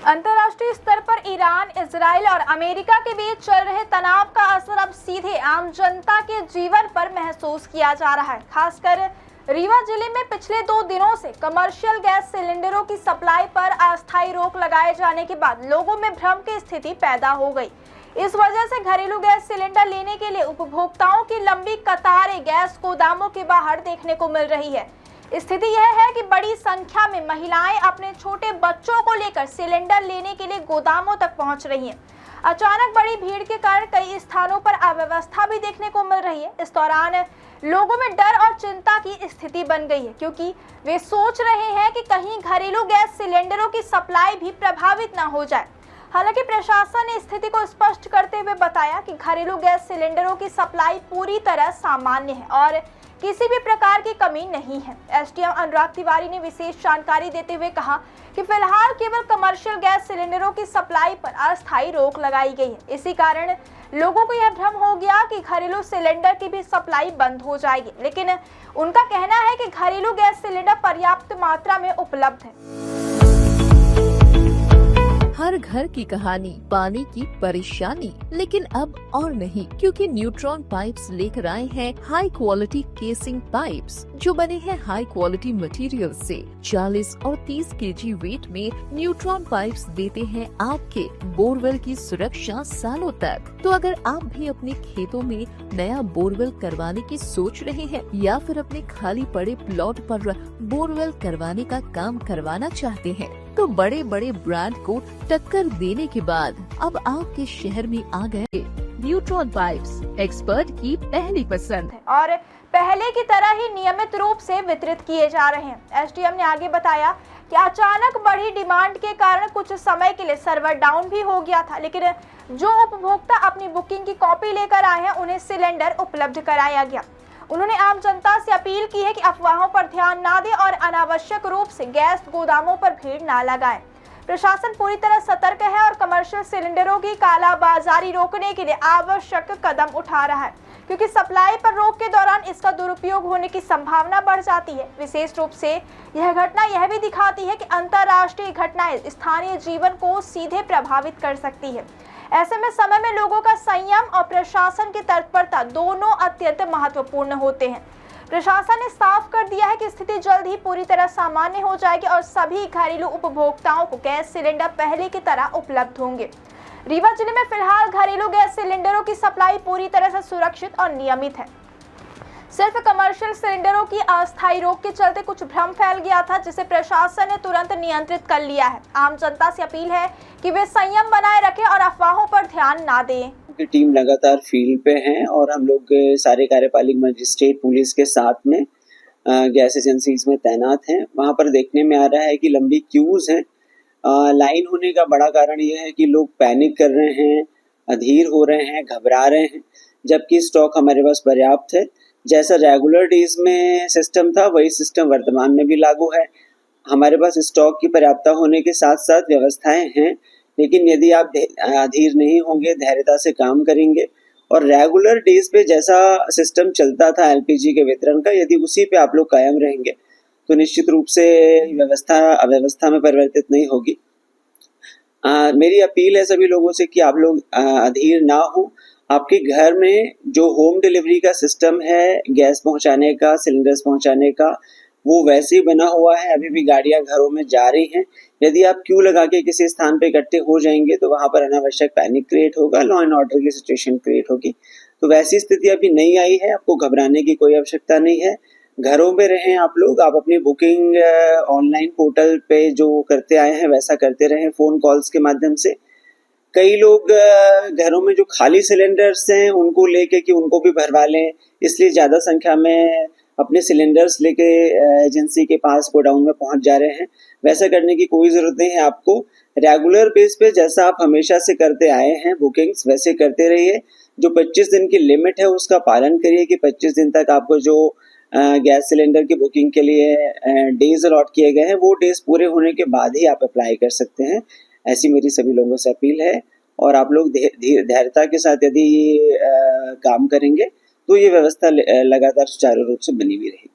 अंतर्राष्ट्रीय स्तर पर ईरान, इजराइल और अमेरिका के बीच चल रहे तनाव का असर अब सीधे आम जनता के जीवन पर महसूस किया जा रहा है। खासकर रीवा जिले में पिछले 2 दिनों से कमर्शियल गैस सिलेंडरों की सप्लाई पर अस्थायी रोक लगाए जाने के बाद लोगों में भ्रम की स्थिति पैदा हो गई। इस वजह से घरेलू गैस सिलेंडर लेने के लिए उपभोक्ताओं की लंबी कतारें गैस गोदामों के बाहर देखने को मिल रही है। स्थिति यह है कि बड़ी संख्या में महिलाएं अपने छोटे बच्चों को लेकर सिलेंडर लेने के लिए गोदामों तक पहुंच रही हैं। अचानक बड़ी भीड़ के कारण कई स्थानों पर अव्यवस्था भी देखने को मिल रही है। इस दौरान लोगों में डर और चिंता की स्थिति बन गई है, क्योंकि वे सोच रहे हैं कि कहीं घरेलू गैस सिलेंडरों की सप्लाई भी प्रभावित न हो जाए। हालांकि प्रशासन ने स्थिति को स्पष्ट करते हुए बताया कि घरेलू गैस सिलेंडरों की सप्लाई पूरी तरह सामान्य है और किसी भी प्रकार की कमी नहीं है। एसडीएम अनुराग तिवारी ने विशेष जानकारी देते हुए कहा कि फिलहाल केवल कमर्शियल गैस सिलेंडरों की सप्लाई पर अस्थायी रोक लगाई गई है। इसी कारण लोगों को यह भ्रम हो गया कि घरेलू सिलेंडर की भी सप्लाई बंद हो जाएगी, लेकिन उनका कहना है कि घरेलू गैस सिलेंडर पर्याप्त मात्रा में उपलब्ध है। हर घर की कहानी, पानी की परेशानी, लेकिन अब और नहीं, क्योंकि न्यूट्रॉन पाइप्स लेकर आए हैं हाई क्वालिटी केसिंग पाइप्स, जो बने हैं हाई क्वालिटी मटेरियल से। 40 और 30 केजी वेट में न्यूट्रॉन पाइप्स देते हैं आपके बोरवेल की सुरक्षा सालों तक। तो अगर आप भी अपने खेतों में नया बोरवेल करवाने की सोच रहे हैं या फिर अपने खाली पड़े प्लॉट पर बोरवेल करवाने का काम करवाना चाहते हैं, तो बड़े बड़े ब्रांड को टक्कर देने के बाद अब आपके शहर में आ गए न्यूट्रॉन पाइप्स, एक्सपर्ट की पहली पसंद है और पहले की तरह ही नियमित रूप से वितरित किए जा रहे हैं। एसडीएम ने आगे बताया कि अचानक बढ़ी डिमांड के कारण कुछ समय के लिए सर्वर डाउन भी हो गया था, लेकिन जो उपभोक्ता अपनी बुकिंग की कॉपी लेकर आए हैं उन्हें सिलेंडर उपलब्ध कराया गया। उन्होंने आम जनता से अपील की है कि अफवाहों पर ध्यान न दें और अनावश्यक रूप से गैस गोदामों पर भीड़ न लगाएं। प्रशासन पूरी तरह सतर्क है और कमर्शियल सिलेंडरों की कालाबाजारी रोकने के लिए आवश्यक कदम उठा रहा है, क्योंकि सप्लाई पर रोक के दौरान इसका दुरुपयोग होने की संभावना बढ़ जाती है। विशेष रूप से यह घटना यह भी दिखाती है कि अंतर्राष्ट्रीय घटनाएं स्थानीय जीवन को सीधे प्रभावित कर सकती है। ऐसे में समय में लोगों का संयम और प्रशासन की तत्परता दोनों अत्यंत महत्वपूर्ण होते हैं। प्रशासन ने साफ कर दिया है कि स्थिति जल्द ही पूरी तरह सामान्य हो जाएगी और सभी घरेलू उपभोक्ताओं को गैस सिलेंडर पहले की तरह उपलब्ध होंगे। रीवा जिले में फिलहाल घरेलू गैस सिलेंडरों की सप्लाई पूरी तरह से सुरक्षित और नियमित है। सिर्फ कमर्शियल सिलेंडरों की अस्थायी रोक के चलते कुछ भ्रम फैल गया था, जिसे प्रशासन ने तुरंत नियंत्रित कर लिया है। आम जनता से अपील है कि वे संयम बनाए रखें और अफवाहों पर ध्यान ना दें। की टीम लगातार फील्ड पे हैं और हम लोग सारे कार्यपालिक मजिस्ट्रेट पुलिस के साथ में गैस एजेंसीज में तैनात हैं। वहाँ पर देखने में आ रहा है कि लंबी क्यूज हैं। लाइन होने का बड़ा कारण यह है कि लोग पैनिक कर रहे हैं, अधीर हो रहे हैं, घबरा रहे हैं, जबकि स्टॉक हमारे पास पर्याप्त है। जैसा रेगुलर डेज में सिस्टम था वही सिस्टम वर्तमान में भी लागू है। हमारे पास स्टॉक की पर्याप्तता होने के साथ साथ व्यवस्थाएं हैं, लेकिन यदि आप अधीर नहीं होंगे, धैर्यता से काम करेंगे और रेगुलर डेज पे जैसा सिस्टम चलता था एलपीजी के वितरण का, यदि उसी पे आप लोग कायम रहेंगे तो निश्चित रूप से व्यवस्था अव्यवस्था में परिवर्तित नहीं होगी। मेरी अपील है सभी लोगों से कि आप लोग अधीर ना हो। आपके घर में जो होम डिलीवरी का सिस्टम है गैस पहुंचाने का, सिलेंडर्स पहुंचाने का, वो वैसे ही बना हुआ है। अभी भी गाड़ियां घरों में जा रही हैं। यदि आप क्यू लगा के किसी स्थान पे इकट्ठे हो जाएंगे तो वहां पर अनावश्यक पैनिक क्रिएट होगा, लॉ एंड ऑर्डर की सिचुएशन क्रिएट होगी। तो वैसी स्थिति अभी नहीं आई है, आपको घबराने की कोई आवश्यकता नहीं है। घरों में रहें आप लोग, आप अपनी बुकिंग ऑनलाइन पोर्टल पे जो करते आए हैं वैसा करते रहें, फोन कॉल्स के माध्यम से। कई लोग घरों में जो खाली सिलेंडर्स हैं उनको लेके कि उनको भी भरवा लें, इसलिए ज़्यादा संख्या में अपने सिलेंडर्स लेके एजेंसी के पास गोडाउन में पहुंच जा रहे हैं। वैसा करने की कोई ज़रूरत नहीं है। आपको रेगुलर बेस पे जैसा आप हमेशा से करते आए हैं बुकिंग्स, वैसे करते रहिए। जो 25 दिन की लिमिट है उसका पालन करिए कि 25 दिन तक आपको जो गैस सिलेंडर की बुकिंग के लिए डेज अलॉट किए गए हैं वो डेज पूरे होने के बाद ही आप अप्लाई कर सकते हैं। ऐसी मेरी सभी लोगों से अपील है और आप लोग धैर्यता के साथ यदि काम करेंगे तो ये व्यवस्था लगातार सुचारू रूप से बनी हुई रहेगी।